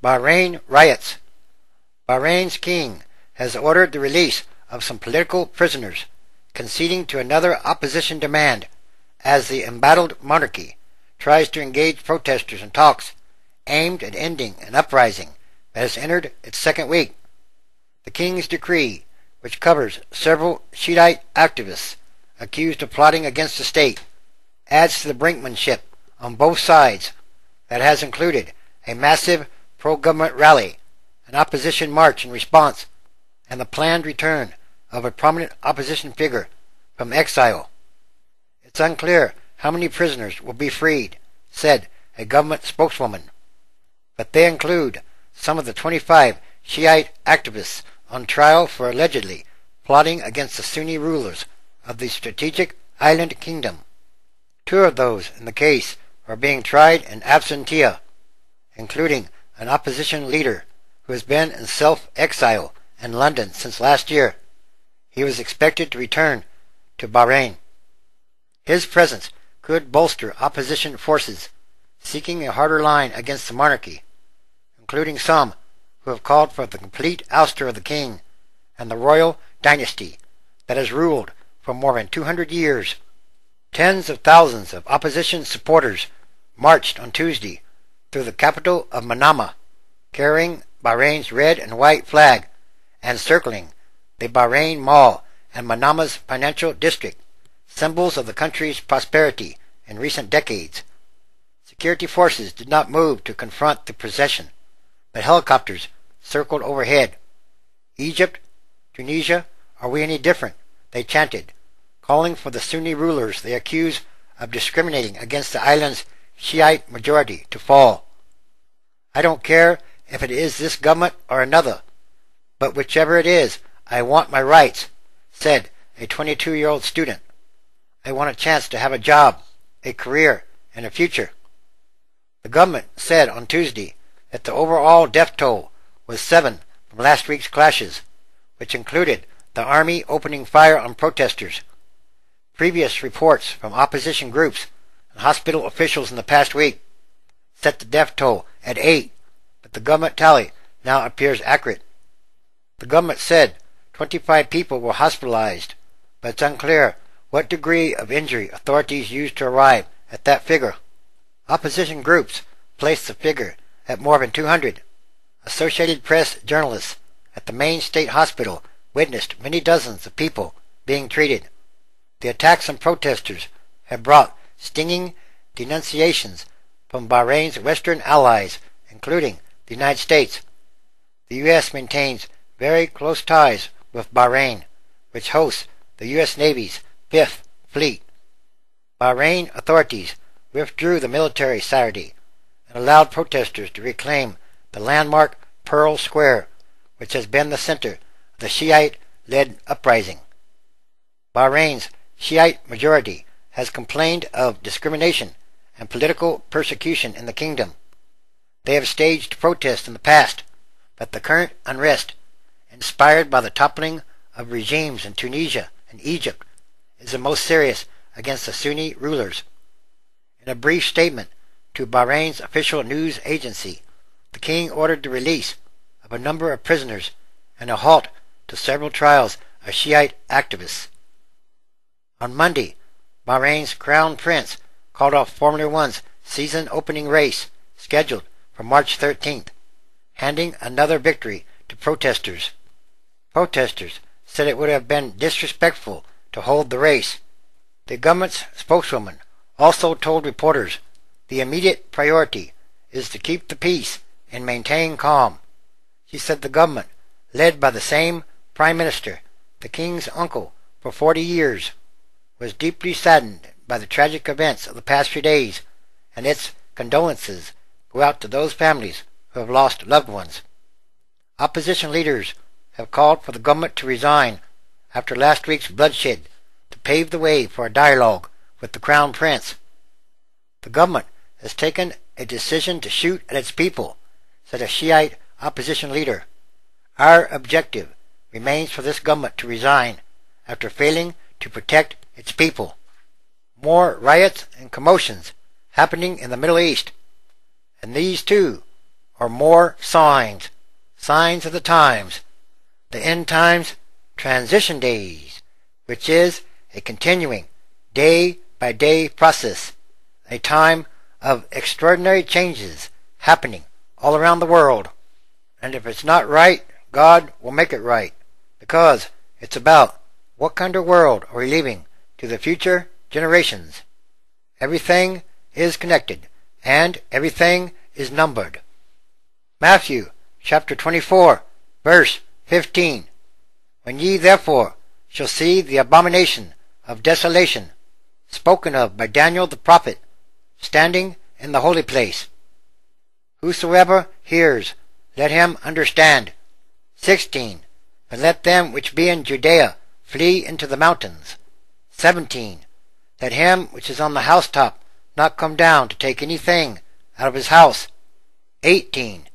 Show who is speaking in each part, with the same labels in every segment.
Speaker 1: Bahrain riots. Bahrain's king has ordered the release of some political prisoners, conceding to another opposition demand as the embattled monarchy tries to engage protesters in talks aimed at ending an uprising that has entered its second week. The king's decree, which covers several Shiite activists accused of plotting against the state, adds to the brinkmanship on both sides that has included a massive pro-government rally, an opposition march in response, and the planned return of a prominent opposition figure from exile. It's unclear how many prisoners will be freed, said a government spokeswoman, but they include some of the 25 Shiite activists on trial for allegedly plotting against the Sunni rulers of the strategic island kingdom. 2 of those in the case are being tried in absentia, including an opposition leader who has been in self-exile in London since last year. He was expected to return to Bahrain. His presence could bolster opposition forces seeking a harder line against the monarchy, including some who have called for the complete ouster of the king and the royal dynasty that has ruled for more than 200 years. Tens of thousands of opposition supporters marched on Tuesday through the capital of Manama, carrying Bahrain's red and white flag and circling the Bahrain Mall and Manama's financial district, symbols of the country's prosperity in recent decades. Security forces did not move to confront the procession, but helicopters circled overhead. Egypt, Tunisia, are we any different? They chanted, calling for the Sunni rulers they accuse of discriminating against the island's Shiite majority to fall. I don't care if it is this government or another, but whichever it is, I want my rights, said a 22-year-old student. I want a chance to have a job, a career, and a future. The government said on Tuesday that the overall death toll was 7 from last week's clashes, which included the army opening fire on protesters. Previous reports from opposition groups and hospital officials in the past week set the death toll at 8, but the government tally now appears accurate. The government said 25 people were hospitalized, but it's unclear what degree of injury authorities used to arrive at that figure. Opposition groups placed the figure at more than 200. Associated Press journalists at the main state hospital witnessed many dozens of people being treated. The attacks on protesters have brought stinging denunciations from Bahrain's Western allies, including the United States. The U.S. maintains very close ties with Bahrain, which hosts the U.S. Navy's 5th Fleet. Bahrain authorities withdrew the military Saturday and allowed protesters to reclaim the landmark Pearl Square, which has been the center of the Shiite-led uprising. Bahrain's Shiite majority has complained of discrimination and political persecution in the kingdom. They have staged protests in the past, but the current unrest, inspired by the toppling of regimes in Tunisia and Egypt, is the most serious against the Sunni rulers. In a brief statement to Bahrain's official news agency, the king ordered the release of a number of prisoners and a halt to several trials of Shiite activists. On Monday, Bahrain's crown prince called off Formula One's season opening race scheduled for March 13th, handing another victory to protesters. Protesters said it would have been disrespectful to hold the race. The government's spokeswoman also told reporters the immediate priority is to keep the peace and maintain calm. She said the government, led by the same prime minister, the king's uncle for 40 years, was deeply saddened by the tragic events of the past few days, and its condolences go out to those families who have lost loved ones. Opposition leaders have called for the government to resign after last week's bloodshed to pave the way for a dialogue with the crown prince. The government has taken a decision to shoot at its people, said a Shiite opposition leader. Our objective remains for this government to resign after failing to protect its people. More riots and commotions happening in the Middle East, and these too or more signs, signs of the times, the end times, transition days, which is a continuing, day-by-day process, a time of extraordinary changes happening all around the world. And if it's not right, God will make it right, because it's about what kind of world are we leaving to the future generations. Everything is connected, and everything is numbered. Matthew chapter 24, verse 15. When ye therefore shall see the abomination of desolation, spoken of by Daniel the prophet, standing in the holy place. Whosoever hears, let him understand. 16. And let them which be in Judea flee into the mountains. 17. Let him which is on the housetop not come down to take anything out of his house. 18.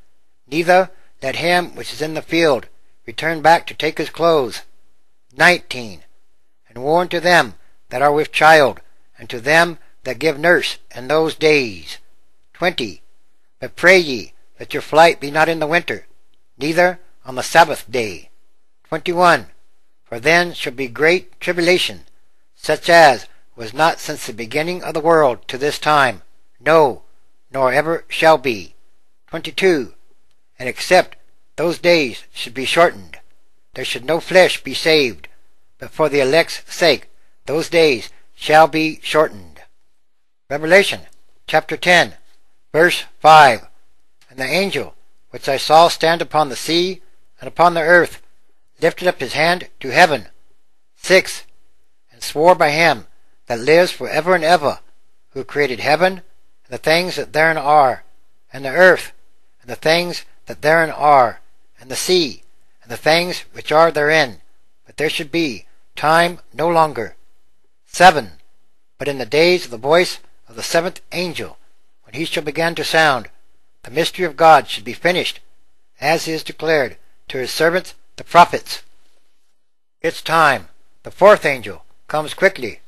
Speaker 1: Neither let him which is in the field return back to take his clothes. 19. And woe unto them that are with child, and to them that give nurse in those days. 20. But pray ye that your flight be not in the winter, neither on the Sabbath day. 21. For then shall be great tribulation, such as was not since the beginning of the world to this time, no, nor ever shall be. 22. And except those days should be shortened, there should no flesh be saved, but for the elect's sake those days shall be shortened. Revelation chapter 10, verse 5. And the angel which I saw stand upon the sea and upon the earth lifted up his hand to heaven. 6. And swore by him that lives for ever and ever, who created heaven and the things that therein are, and the earth and the things that therein are, and the sea and the things which are therein, that there should be time no longer. 7. But in the days of the voice of the seventh angel, when he shall begin to sound, the mystery of God should be finished, as is declared to his servants the prophets. It's time. The fourth angel comes quickly